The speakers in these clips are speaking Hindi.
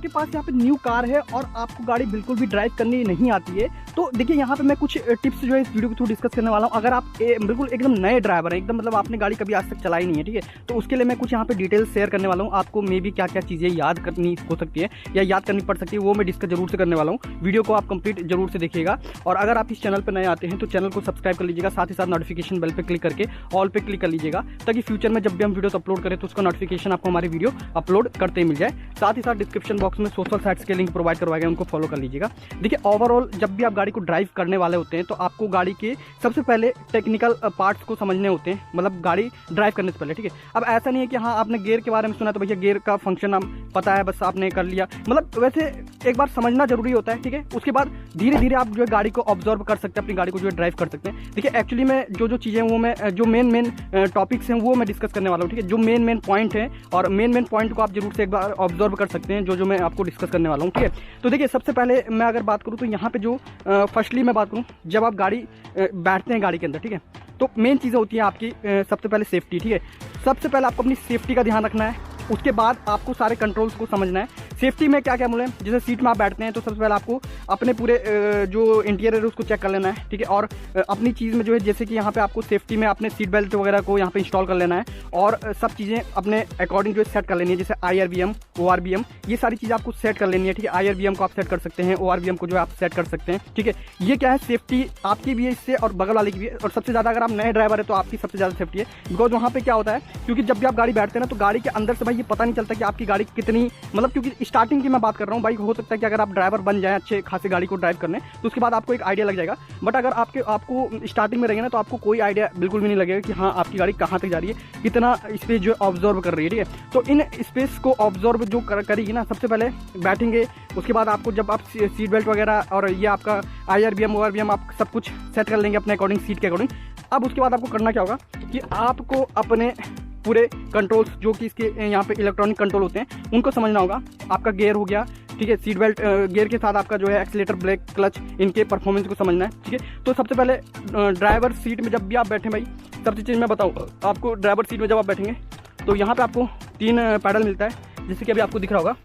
आपके पास यहाँ पे न्यू कार है और आपको गाड़ी बिल्कुल भी ड्राइव करनी नहीं आती है, तो देखिए यहाँ पे मैं कुछ टिप्स जो है इस वीडियो के थ्रू डिस्कस करने वाला हूँ। अगर आप बिल्कुल एकदम नए ड्राइवर हैं, एकदम मतलब आपने गाड़ी कभी आज तक चलाई नहीं है, ठीक है, तो उसके लिए मैं कुछ यहाँ पे डिटेल्स शेयर करने वाला हूँ। आपको मे बी क्या क्या चीज़ें याद करनी हो सकती है या याद करनी पड़ सकती है, वो मैं डिस्कस जरूर से करने वाला हूँ। वीडियो को आप कंप्लीट जरूर से देखिएगा। और अगर आप इस चैनल पर नए आते हैं तो चैनल को सब्सक्राइब कर लीजिएगा, साथ ही साथ नोटिफिकेशन बेल पर क्लिक करके ऑल पे क्लिक कर लीजिएगा, ताकि फ्यूचर में जब भी हम वीडियो अपलोड करें तो उसका नोटिफिकेशन आपको हमारी वीडियो अपलोड करते ही मिल जाए। साथ ही साथ डिस्क्रिप्शन बॉक्स में सोशल साइट्स के लिंक प्रोवाइड करवाए गए, उनको फॉलो कर लीजिएगा। देखिए ओवरऑल जब भी आप गाड़ी को ड्राइव करने वाले होते हैं तो आपको गाड़ी के सबसे पहले टेक्निकल पार्ट्स को समझने होते हैं, मतलब गाड़ी ड्राइव करने से पहले, ठीक है। अब ऐसा नहीं है कि हाँ आपने गियर के बारे में सुना तो भैया गियर का फंक्शन हम पता है, बस आपने कर लिया, मतलब वैसे एक बार समझना जरूरी होता है, ठीक है। उसके बाद धीरे धीरे आप जो है गाड़ी को ऑब्जर्व कर सकते हैं, अपनी गाड़ी को जो है ड्राइव कर सकते हैं। देखिए एक्चुअली में जो चीज़ें वो मैं जो मेन टॉपिक्स हैं वो मैं डिस्कस करने वाला हूँ, ठीक है। जो मेन पॉइंट है और मेन पॉइंट को आप जरूर से एक बार ऑब्जर्व कर सकते हैं, जो मैं आपको डिस्कस करने वाला हूँ, ठीक है। तो देखिए सबसे पहले मैं अगर बात करूँ तो यहाँ पे जो फर्स्टली मैं बात करूँ, जब आप गाड़ी बैठते हैं गाड़ी के अंदर, ठीक है, तो मेन चीज़ें होती हैं आपकी सबसे पहले सेफ्टी, ठीक है। सबसे पहले आपको अपनी सेफ्टी का ध्यान रखना है। उसके बाद आपको सारे कंट्रोल्स को समझना है। सेफ्टी में क्या क्या बोले, जैसे सीट में आप बैठते हैं तो सबसे पहले आपको अपने पूरे जो इंटीरियर है उसको चेक कर लेना है, ठीक है। और अपनी चीज़ में जो है जैसे कि यहाँ पे आपको सेफ्टी में अपने सीट बेल्ट वगैरह को यहाँ पे इंस्टॉल कर लेना है और सब चीज़ें अपने अकॉर्डिंग जो है सेट कर लेनी है, जैसे IRBM ORBM ये सारी चीज़ें आपको सेट कर लेनी है, ठीक है। IRBM को आप सेट कर सकते हैं, ORBM को जो है आप सेट कर सकते हैं, ठीक है। ये क्या है, सेफ्टी आपकी भी है इससे और बगल वाले की भी है। और सबसे ज़्यादा अगर आप नए ड्राइवर है तो आपकी सबसे ज़्यादा सेफ्टी है, बिकॉज वहाँ पे क्या होता है, क्योंकि जब भी आप गाड़ी बैठते हैं ना तो गाड़ी के अंदर से भाई ये पता नहीं चलता कि आपकी गाड़ी कितनी, मतलब क्योंकि स्टार्टिंग की मैं बात कर रहा हूँ भाई, हो सकता है कि अगर आप ड्राइवर बन जाए अच्छे खासी गाड़ी को ड्राइव करने तो उसके बाद आपको एक आइडिया लग जाएगा। बट अगर आपको स्टार्टिंग में रहेंगे ना तो आपको कोई आइडिया बिल्कुल भी नहीं लगेगा कि हाँ आपकी गाड़ी कहाँ तक जा रही है, कितना स्पेस जो ऑब्जर्व कर रही है, ठीक है। तो इन स्पेस को ऑब्जर्व जो करेगी ना, सबसे पहले बैठेंगे, उसके बाद आपको जब आप सीट बेल्ट वगैरह और ये आपका IRBM ORBM आप सब कुछ सेट कर लेंगे अपने अकॉर्डिंग, सीट के अकॉर्डिंग। अब उसके बाद आपको करना क्या होगा कि आपको अपने पूरे कंट्रोल्स जो कि इसके यहाँ पे इलेक्ट्रॉनिक कंट्रोल होते हैं उनको समझना होगा। आपका गियर हो गया, ठीक है, सीट बेल्ट गियर के साथ आपका जो है एक्सीलेटर, ब्रेक, क्लच, इनके परफॉर्मेंस को समझना है, ठीक है। तो सबसे पहले ड्राइवर सीट में जब भी आप बैठें भाई, सबसे चीज़ मैं बताऊँ आपको, ड्राइवर सीट में जब आप बैठेंगे तो यहाँ पे आपको 3 पैडल मिलता है, जैसे कि अभी आपको दिख रहा होगा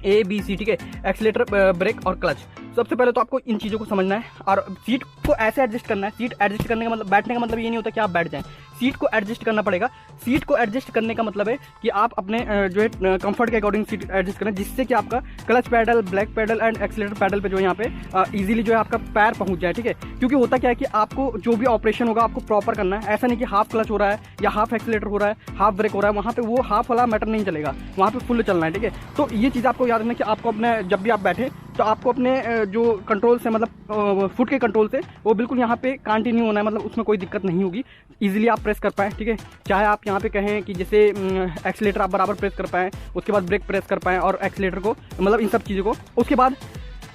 ABC, ठीक है, एक्सीलेटर, ब्रेक और क्लच। सबसे पहले तो आपको इन चीज़ों को समझना है और सीट को ऐसे एडजस्ट करना है। सीट एडजस्ट करने का मतलब, बैठने का मतलब ये नहीं होता कि आप बैठ जाएं, सीट को एडजस्ट करना पड़ेगा। सीट को एडजस्ट करने का मतलब है कि आप अपने जो है कंफर्ट के अकॉर्डिंग सीट एडजस्ट करें, जिससे कि आपका clutch pedal, brake pedal and accelerator pedal पे जो है यहाँ पे इजीली जो है आपका पैर पहुंच जाए, ठीक है। क्योंकि होता क्या है कि आपको जो भी ऑपरेशन होगा आपको प्रॉपर करना है। ऐसा नहीं कि हाफ क्लच हो रहा है या हाफ एक्सीलेटर हो रहा है, हाफ ब्रेक हो रहा है, वहाँ पे वो हाफ वाला मैटर नहीं चलेगा, वहाँ पे फुल चलना है, ठीक है। तो ये चीज़ आपको याद रखना कि आपको अपने जब भी आप बैठे तो आपको अपने जो कंट्रोल से, मतलब फुट के कंट्रोल से वो बिल्कुल यहाँ पे कंटिन्यू होना है, मतलब उसमें कोई दिक्कत नहीं होगी, इजीली आप प्रेस कर पाएँ, ठीक है। चाहे आप यहाँ पे कहें कि जैसे एक्सीलेटर आप बराबर प्रेस कर पाएँ, उसके बाद ब्रेक प्रेस कर पाएँ और एक्सीलेटर को, मतलब इन सब चीज़ों को। उसके बाद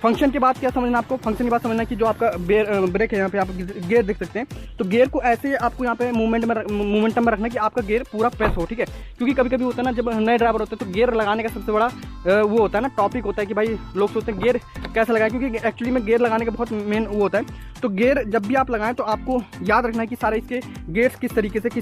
फंक्शन के बाद क्या समझना आपको, फंक्शन के बाद समझना कि जो आपका ब्रेक है, यहाँ पे आप गियर देख सकते हैं, तो गियर को ऐसे आपको यहाँ पे मोमेंटम में रखना कि आपका गियर पूरा प्रेस हो, ठीक है। क्योंकि कभी कभी होता है ना, जब नए ड्राइवर होते हैं तो गियर लगाने का सबसे बड़ा वो होता है ना टॉपिक होता है कि भाई लोग सोचते हैं गियर कैसे लगाएं, क्योंकि एक्चुअली में गियर लगाने का बहुत मेन वो होता है। तो गियर जब भी आप लगाएं तो आपको याद रखना है कि सारे इसके गियर्स किस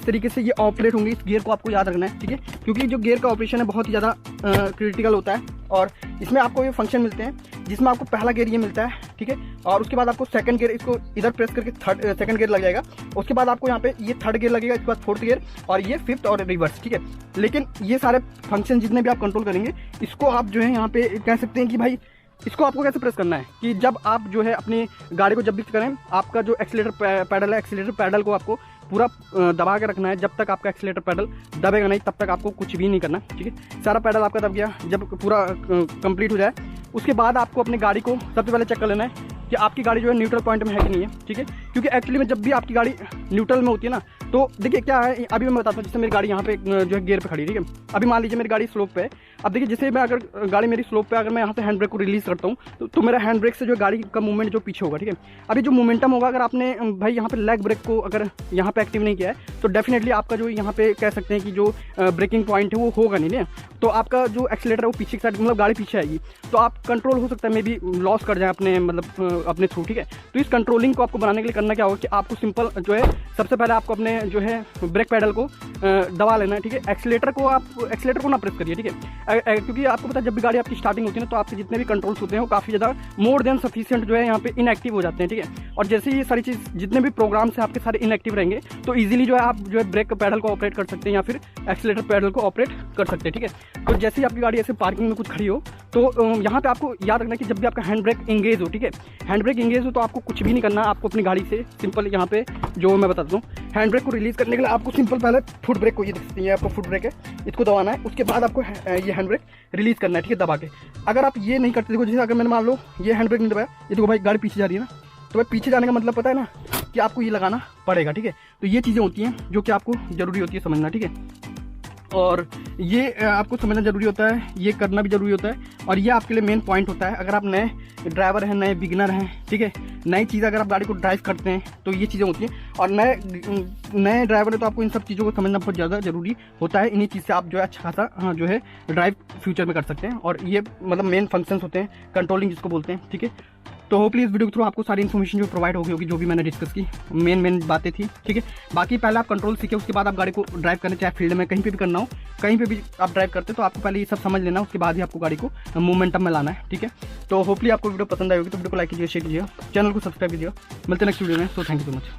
तरीके से ये ऑपरेट होंगे, इस गियर को आपको याद रखना है, ठीक है। क्योंकि जो गियर का ऑपरेशन है बहुत ही ज़्यादा क्रिटिकल होता है और इसमें आपको ये फंक्शन मिलते हैं, जिसमें आपको पहला गियर ये मिलता है, ठीक है। और उसके बाद आपको सेकंड गियर, इसको इधर प्रेस करके सेकंड गियर लग जाएगा। उसके बाद आपको यहाँ पे ये थर्ड गियर लगेगा, इसके बाद फोर्थ गियर और ये फिफ्थ और रिवर्स, ठीक है। लेकिन ये सारे फंक्शन जितने भी आप कंट्रोल करेंगे, इसको आप जो है यहाँ पे कह सकते हैं कि भाई इसको आपको कैसे प्रेस करना है कि जब आप जो है अपनी गाड़ी को जब भी करें, आपका जो एक्सीलेटर पैडल है, एक्सीलेटर पैडल को आपको पूरा दबा के रखना है। जब तक आपका एक्सीलेटर पैडल दबेगा नहीं तब तक आपको कुछ भी नहीं करना, ठीक है। सारा पैडल आपका दब गया, जब पूरा कंप्लीट हो जाए उसके बाद आपको अपनी गाड़ी को सबसे पहले चेक कर लेना है कि आपकी गाड़ी जो है न्यूट्रल पॉइंट में है कि नहीं है, ठीक है। क्योंकि एक्चुअली में जब भी आपकी गाड़ी न्यूट्रल में होती है ना, तो देखिए क्या है, अभी मैं बताता हूँ। जैसे मेरी गाड़ी यहाँ पे जो है गियर पे खड़ी है, ठीक है। अभी मान लीजिए मेरी गाड़ी स्लोप पे है। अब देखिए जैसे मैं अगर गाड़ी मेरी स्लोप पे, अगर मैं यहाँ से हैंड ब्रेक को रिलीज करता हूँ तो मेरा हैंड ब्रेक से जो गाड़ी का मूवमेंट जो पीछे होगा, ठीक है। अभी जो मोमेंटम होगा, अगर आपने भाई यहाँ पे लेग ब्रेक को अगर यहाँ पे एक्टिव नहीं किया है तो डेफिनेटली आपका जो यहाँ पे कह सकते हैं कि जो ब्रेकिंग पॉइंट है वो होगा नहीं, तो आपका जो एक्सीलेटर है वो पीछे की साइड, मतलब गाड़ी पीछे आएगी, तो आप कंट्रोल हो सकता है मे बी लॉस कर जाए अपने, मतलब अपने थ्रू, ठीक है। तो इस कंट्रोलिंग को आपको बनाने के लिए करना करना क्या होगा कि आपको सिंपल जो है सबसे पहले आपको अपने जो है ब्रेक पैडल को दबा लेना है, ठीक है। एक्सीलेटर को ना प्रेस करिए, ठीक है, क्योंकि आपको पता है जब भी गाड़ी आपकी स्टार्टिंग होती है ना तो आपके जितने भी कंट्रोल्स होते हैं वो काफ़ी ज़्यादा मोर देन सफिशिएंट जो है यहाँ पे इनएक्टिव हो जाते हैं, ठीक है। और जैसे ये सारी चीज़ जितने भी प्रोग्राम्स हैं आपके सारे इनएक्टिव रहेंगे तो ईजिली जो है आप जो है ब्रेक पैडल को ऑपरेट कर सकते हैं या फिर एक्सीलेटर पैडल को ऑपरेट कर सकते हैं, ठीक है। तो जैसे ही आपकी गाड़ी ऐसे पार्किंग में कुछ खड़ी हो तो यहाँ पे आपको याद रखना कि जब भी आपका हैंड ब्रेक इंगेज हो, ठीक है, हैंड ब्रेक इंगेज हो तो आपको कुछ भी नहीं करना, आपको अपनी गाड़ी से सिंपल यहाँ पे जो मैं बताता हूँ हैंड ब्रेक को रिलीज़ करने के लिए आपको सिंपल पहले फुट ब्रेक को, ये देख सकते हैं आपको फुट ब्रेक है, इसको दबाना है, उसके बाद आपको ये हैंड ब्रेक रिलीज़ करना है, ठीक है, दबा के। अगर आप ये नहीं करते, देखो जैसे अगर मैंने मान लो ये हैंड ब्रेक नहीं दबाया, ये देखो भाई गाड़ी पीछे जा रही है ना, तो भाई पीछे जाने का मतलब पता है ना कि आपको ये लगाना पड़ेगा, ठीक है। तो ये चीज़ें होती हैं जो कि आपको ज़रूरी होती है समझना, ठीक है। और ये आपको समझना ज़रूरी होता है, ये करना भी ज़रूरी होता है, और ये आपके लिए मेन पॉइंट होता है। अगर आप नए ड्राइवर हैं, नए बिगिनर हैं, ठीक है, नई चीज़ अगर आप गाड़ी को ड्राइव करते हैं तो ये चीज़ें होती हैं। और नए ड्राइवर है तो आपको इन सब चीज़ों को समझना बहुत ज़्यादा ज़रूरी होता है। इन्हीं चीज़ से आप जो है अच्छा खासा जो है ड्राइव फ्यूचर में कर सकते हैं। और ये मतलब मेन फंक्शंस होते हैं, कंट्रोलिंग जिसको बोलते हैं, ठीक है। तो होपली इस वीडियो के थ्रू आपको सारी इन्फॉर्मेशन जो प्रोवाइड होगी जो भी मैंने डिस्कस की मेन बातें थी, ठीक है। बाकी पहले आप कंट्रोल सीखे, उसके बाद आप गाड़ी को ड्राइव करना, चाहे फील्ड में कहीं पे भी करना हो, कहीं पे भी आप ड्राइव करते तो आपको पहले ये सब समझ लेना, उसके बाद ही आपको गाड़ी को मोमेंटम में लाना है, ठीक है। तो होपली आपको वीडियो पसंद आएगी तो वीडियो को लाइक कीजिए, शेयर कीजिए, चैनल को सब्सक्राइब कीजिए। मिलते हैं नेक्स्ट वीडियो में। So thank you so much.